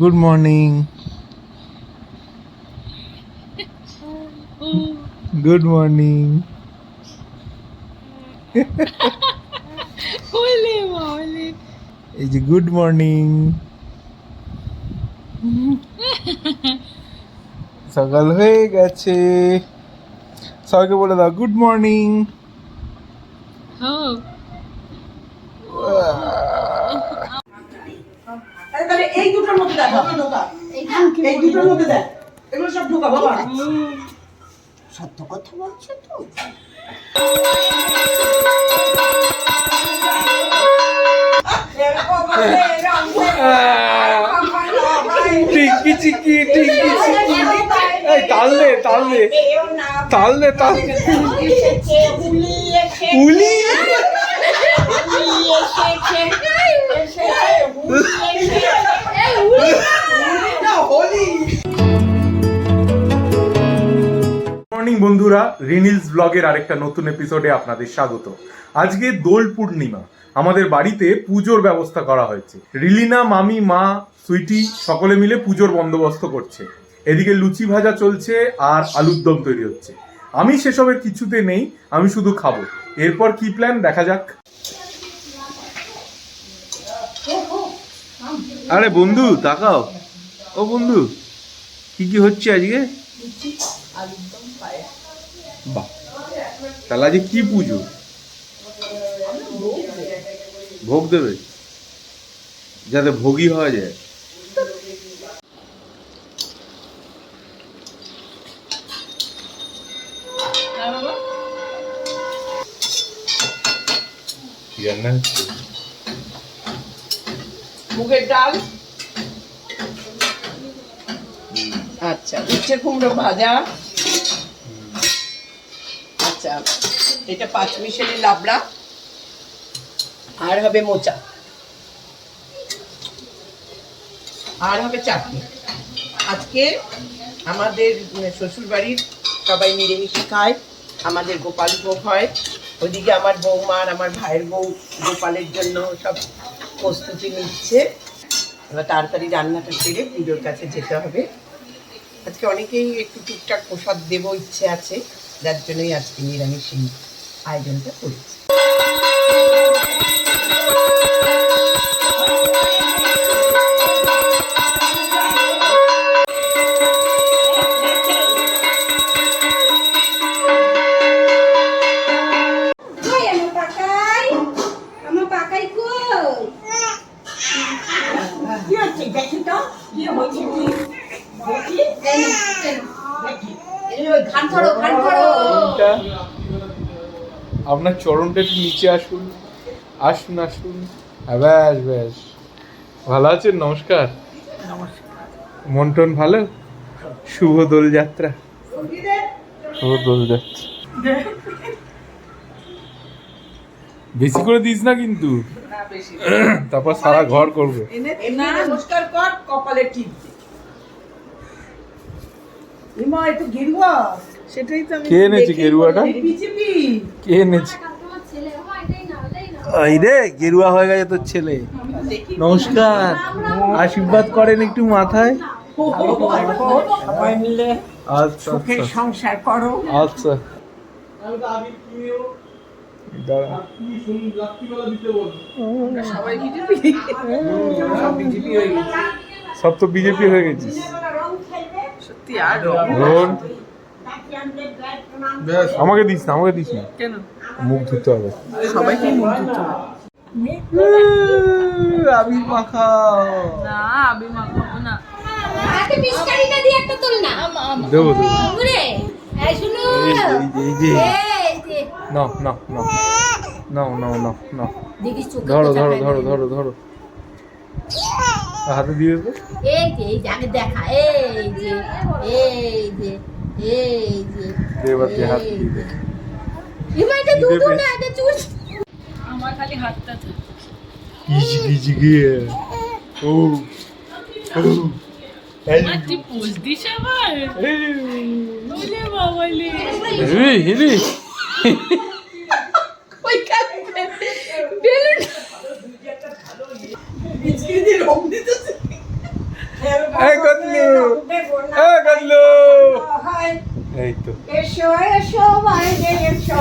Good morning. Good morning. এই যে good morning. সকাল হয়ে গেছে, সবাইকে বলে দাও গুড মর্নিং। এই দুটোর মধ্যে দেখ, এই দুটোর মধ্যে দেখ, এগুলো সব ঢোকা বাবা। সত্য কথা বলছো তো? টিকি চিকি টিকি চিকি, এই তাল দে তাল দে তাল দে তাল। উলি মর্নিং বন্ধুরা, রিনিলস ব্লগের আরেকটা নতুন এপিসোডে আপনাদের স্বাগত। আজকে দোল পূর্ণিমা, আমাদের বাড়িতে পুজোর ব্যবস্থা করা হয়েছে। রিলিনা, মামি, মা, সুইটি সকলে মিলে পুজোর বন্দোবস্ত করছে। এদিকে লুচি ভাজা চলছে আর আলুর দম তৈরি হচ্ছে। আমি সেসবের কিছুতে নেই, আমি শুধু খাবো। এরপর কি প্ল্যান দেখা যাক। আরে বন্ধু তাকাও, ও বন্ধু কি কি হচ্ছে আজকে? বাহ, তাহলে আজকে কি পুজো? ভোগ দেবে, যাতে ভোগী হওয়া যায়। কি রান্না হচ্ছে? মুগের ডাল, আচ্ছা উচ্ছে কুমড়ো ভাজা, আচ্ছা এটা 5 মিশালি লাবড়া, আর হবে মোচা, আর হবে চাটনি। আজকে আমাদের শ্বশুর বাড়ির সবাই নিরামিষ খায়, আমাদের গোপাল ভোগ হয়। ওদিকে আমার বৌমা আর আমার ভাইয়ের বউ গোপালের জন্য সব প্রস্তুতি নিচ্ছে। এবার তাড়াতাড়ি রান্নাটা সেরে পুজোর কাছে যেতে হবে। আজকে অনেকেই একটু টুকটাক প্রসাদ দেবো ইচ্ছে আছে, যার জন্যই আজকে নিরামিষ এই আয়োজনটা করেছি। আপনার চরণটা একটু নিচে আসুন, আসুন আসুন। ব্যাস ব্যাস, ভালো আছেন? নমস্কার। মন টন ভালো? শুভ দোলযাত্রা, শুভ দোলযাত্রা। বেশি করে দিস না কিন্তু, তারপর সারা ঘর করবে। নমস্কার কর, কপালে টিপ দে। ইমা একটু গেরুয়া, সেটাই তো আমি। কে এনেছে গেরুয়াটা? বিজেপি কে এনেছে? এই রে, গেরুয়া হয়ে গেছে তোর ছেলে। নমস্কার, আশীর্বাদ করেন একটু মাথায়। সবাই মিলে আচ্ছা সুখে আচ্ছা সংসার করো। আচ্ছা। দাঁড়া। সবাই বিজেপি, সব বিজেপি হয়ে গেছে। সব তো বিজেপি হয়ে গেছিস। সত্যি আর রোহন, আমাকে দিস না, আমাকে দিস না। কেন মুখ ধুতে হবে। সবাইকে মুখ দিতে হবে? আবির মাখাও। না আমি মাখাবো না। আগে মিষ্টারিটা দিয়ে একটা তোল না। দেবো দেবো। ওরে এই শুনো, এই যে এই যে নাও নাও নাও নাও নাও নাও নাও। দেখিস চোখে ধরো কোথায় ধরো খাই ধরো না। ধরো ধরো, হাতে দিয়ে দে। এই যে আগে দেখা, এই যে এই যে এই যে দে এবার দিয়ে হাত দিয়ে দে। ইমা এটা দুধ না, এটা চুষ। আমার খালি হাতটা থাকে। গিজ গিজ গিয়ে ও ও আর তুই পোজ দিস আবার। ওলে বাবালে। হেলি হেলি ওই কাছে বেলুন বিজেপি দিয়ে রং দিতেছে। এই তো এসো এসো বাইরে এসো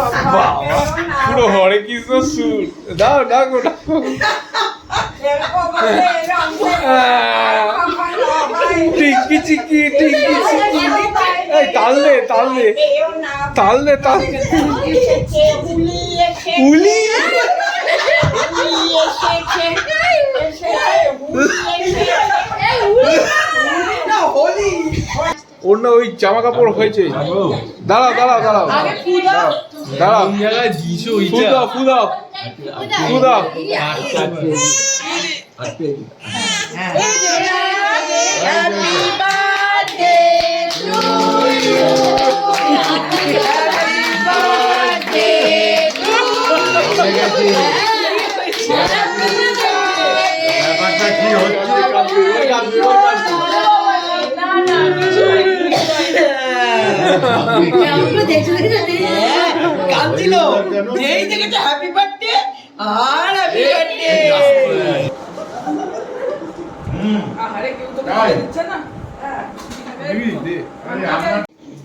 পুরো হরে কৃষ্ণ সুর। দাও ডাকো ডাকো। টিকি চিকি টিকি চিকি। এই তাল দে তাল দে তাল দে তাল। এসেছে হুলি এসেছে উলি হুলি এসেছে এসেছে হুলি এসেছে ওর না ওই জামা কাপড় হয়েছে। দাঁড়াও দাঁড়াও দাঁড়াও দাঁড়াও। জায়গায় দিছো ফু দাও ফু দাও ফু দাও। Happy birthday to you. Happy birthday to you. ব্যাপারটা কি হচ্ছে? কাঁদছিল যেই দেখেছে হ্যাপি বার্থডে আর হ্যাপি বার্থডে।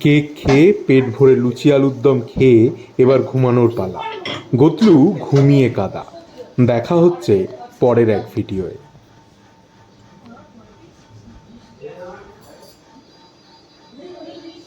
কেক খেয়ে পেট ভরে লুচি আলুর দম খেয়ে এবার ঘুমানোর পালা। গতলু ঘুমিয়ে কাদা। দেখা হচ্ছে পরের এক ভিডিওয়ে।